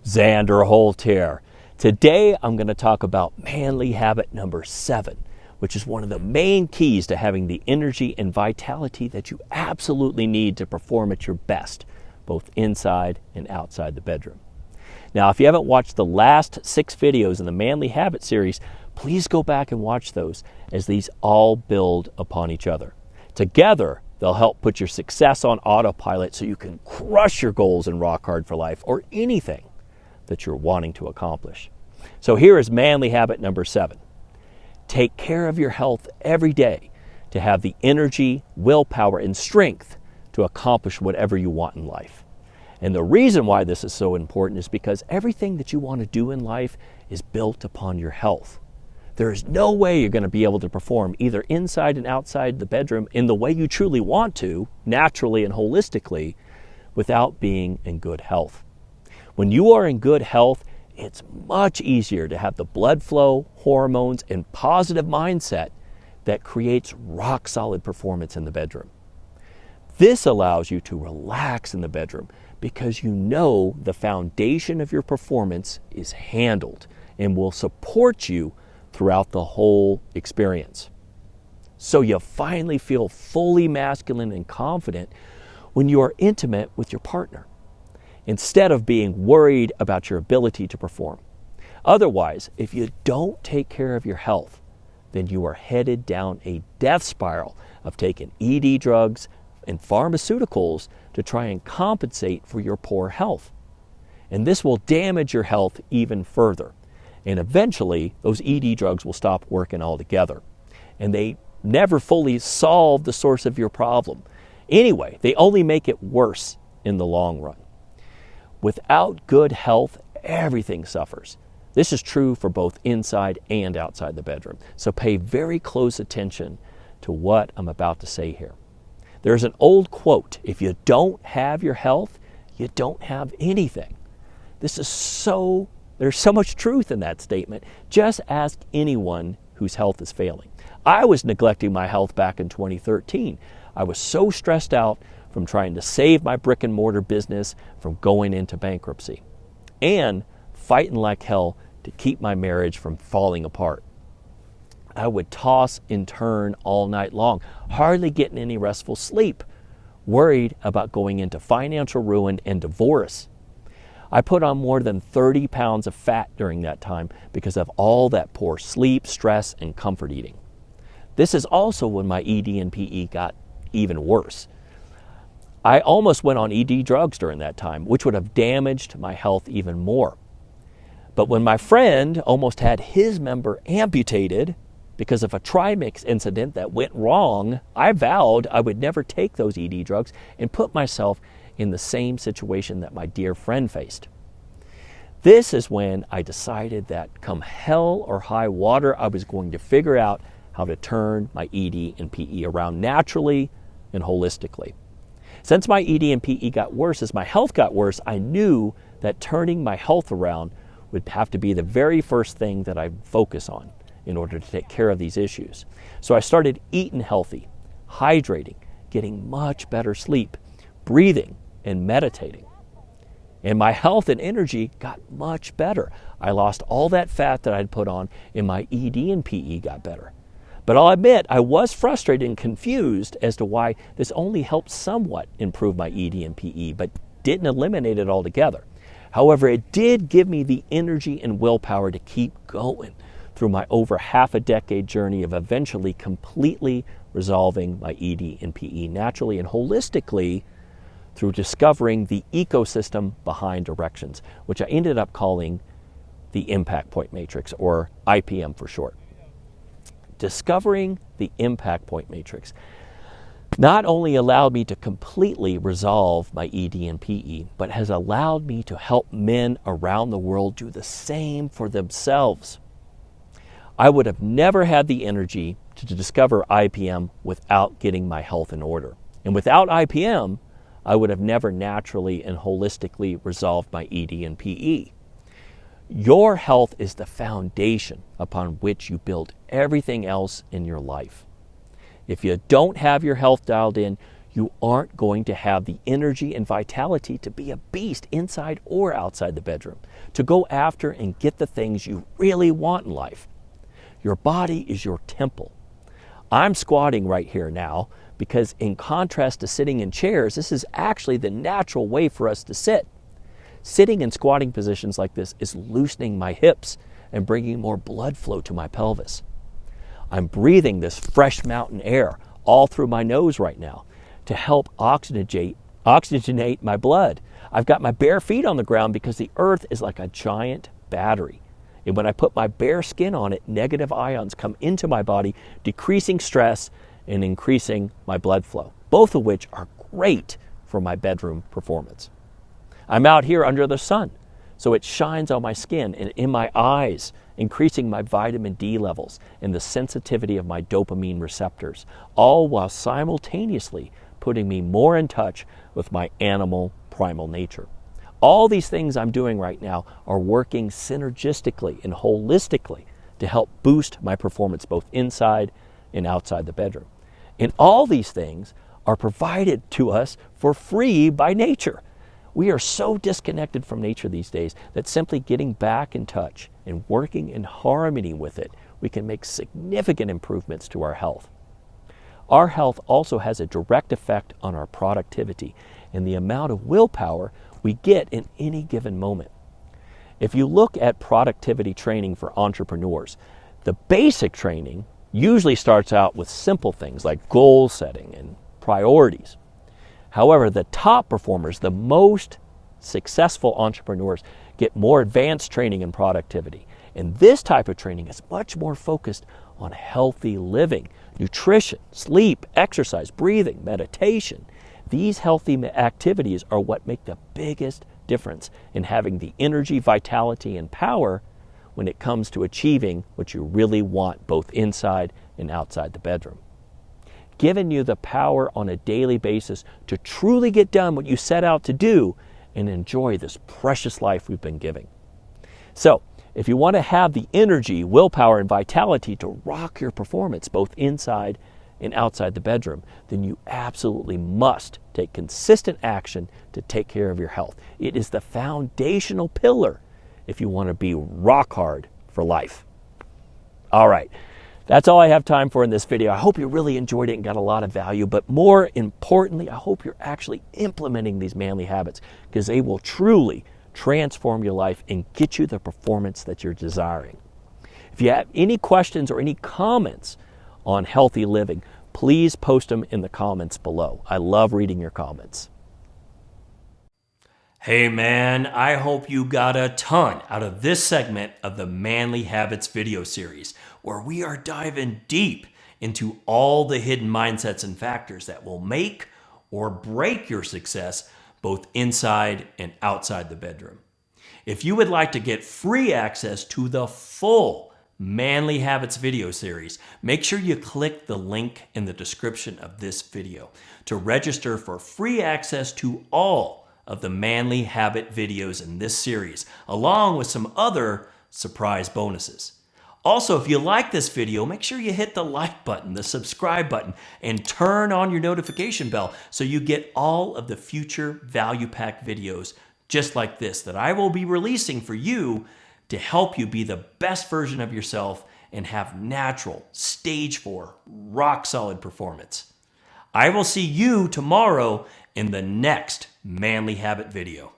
Xander Holt here. Today I'm going to talk about manly habit number 7, which is one of the main keys to having the energy and vitality that you absolutely need to perform at your best, both inside and outside the bedroom. Now, if you haven't watched the last 6 videos in the Manly Habit series, please go back and watch those, as these all build upon each other. Together, they'll help put your success on autopilot so you can crush your goals and rock hard for life, or anything that you're wanting to accomplish. So here is manly habit number 7. Take care of your health every day to have the energy, willpower, and strength to accomplish whatever you want in life. And the reason why this is so important is because everything that you want to do in life is built upon your health. There is no way you're going to be able to perform either inside and outside the bedroom in the way you truly want to, naturally and holistically, without being in good health. When you are in good health, it's much easier to have the blood flow, hormones, and positive mindset that creates rock-solid performance in the bedroom. This allows you to relax in the bedroom because you know the foundation of your performance is handled and will support you throughout the whole experience. So you finally feel fully masculine and confident when you are intimate with your partner, instead of being worried about your ability to perform. Otherwise, if you don't take care of your health, then you are headed down a death spiral of taking ED drugs and pharmaceuticals to try and compensate for your poor health. And this will damage your health even further. And eventually, those ED drugs will stop working altogether. And they never fully solve the source of your problem. Anyway, they only make it worse in the long run. Without good health, everything suffers. This is true for both inside and outside the bedroom. So pay very close attention to what I'm about to say here. There's an old quote: if you don't have your health, you don't have anything. There's so much truth in that statement. Just ask anyone whose health is failing. I was neglecting my health back in 2013. I was so stressed out from trying to save my brick and mortar business from going into bankruptcy, and fighting like hell to keep my marriage from falling apart. I would toss and turn all night long, hardly getting any restful sleep, worried about going into financial ruin and divorce. I put on more than 30 pounds of fat during that time because of all that poor sleep, stress, and comfort eating. This is also when my ED and PE got even worse. I almost went on ED drugs during that time, which would have damaged my health even more. But when my friend almost had his member amputated because of a trimix incident that went wrong, I vowed I would never take those ED drugs and put myself in the same situation that my dear friend faced. This is when I decided that come hell or high water, I was going to figure out how to turn my ED and PE around naturally and holistically. Since my ED and PE got worse, as my health got worse, I knew that turning my health around would have to be the very first thing that I'd focus on in order to take care of these issues. So I started eating healthy, hydrating, getting much better sleep, breathing, and meditating. And my health and energy got much better. I lost all that fat that I'd put on, and my ED and PE got better. But I'll admit, I was frustrated and confused as to why this only helped somewhat improve my ED and PE, but didn't eliminate it altogether. However, it did give me the energy and willpower to keep going through my over half a decade journey of eventually completely resolving my ED and PE naturally and holistically through discovering the ecosystem behind erections, which I ended up calling the impact point matrix, or IPM for short. Discovering the impact point matrix not only allowed me to completely resolve my ED and PE, but has allowed me to help men around the world do the same for themselves. I would have never had the energy to discover IPM without getting my health in order. And without IPM, I would have never naturally and holistically resolved my ED and PE. Your health is the foundation upon which you build everything else in your life. If you don't have your health dialed in, you aren't going to have the energy and vitality to be a beast inside or outside the bedroom, to go after and get the things you really want in life. Your body is your temple. I'm squatting right here now because, in contrast to sitting in chairs, this is actually the natural way for us to sit. Sitting in squatting positions like this is loosening my hips and bringing more blood flow to my pelvis. I'm breathing this fresh mountain air all through my nose right now to help oxygenate my blood. I've got my bare feet on the ground because the earth is like a giant battery. And when I put my bare skin on it, negative ions come into my body, decreasing stress and increasing my blood flow, both of which are great for my bedroom performance. I'm out here under the sun, so it shines on my skin and in my eyes, increasing my vitamin D levels and the sensitivity of my dopamine receptors, all while simultaneously putting me more in touch with my animal primal nature. All these things I'm doing right now are working synergistically and holistically to help boost my performance both inside and outside the bedroom. And all these things are provided to us for free by nature. We are so disconnected from nature these days that simply getting back in touch and working in harmony with it, we can make significant improvements to our health. Our health also has a direct effect on our productivity and the amount of willpower we get in any given moment. If you look at productivity training for entrepreneurs, the basic training usually starts out with simple things like goal setting and priorities. However, the top performers, the most successful entrepreneurs, get more advanced training in productivity. And this type of training is much more focused on healthy living, nutrition, sleep, exercise, breathing, meditation. These healthy activities are what make the biggest difference in having the energy, vitality, and power when it comes to achieving what you really want both inside and outside the bedroom. Giving you the power on a daily basis to truly get done what you set out to do and enjoy this precious life we've been giving. So, if you want to have the energy, willpower, and vitality to rock your performance both inside and outside the bedroom, then you absolutely must take consistent action to take care of your health. It is the foundational pillar if you want to be rock hard for life. All right, that's all I have time for in this video. I hope you really enjoyed it and got a lot of value, but more importantly, I hope you're actually implementing these manly habits because they will truly transform your life and get you the performance that you're desiring. If you have any questions or any comments on healthy living, please post them in the comments below. I love reading your comments. Hey man, I hope you got a ton out of this segment of the Manly Habits video series, where we are diving deep into all the hidden mindsets and factors that will make or break your success both inside and outside the bedroom. If you would like to get free access to the full Manly Habits video series, make sure you click the link in the description of this video to register for free access to all of the Manly Habit videos in this series, along with some other surprise bonuses. Also, if you like this video, make sure you hit the like button, the subscribe button, and turn on your notification bell so you get all of the future value-packed videos just like this that I will be releasing for you to help you be the best version of yourself and have natural, stage 4, rock-solid performance. I will see you tomorrow in the next Manly Habit video.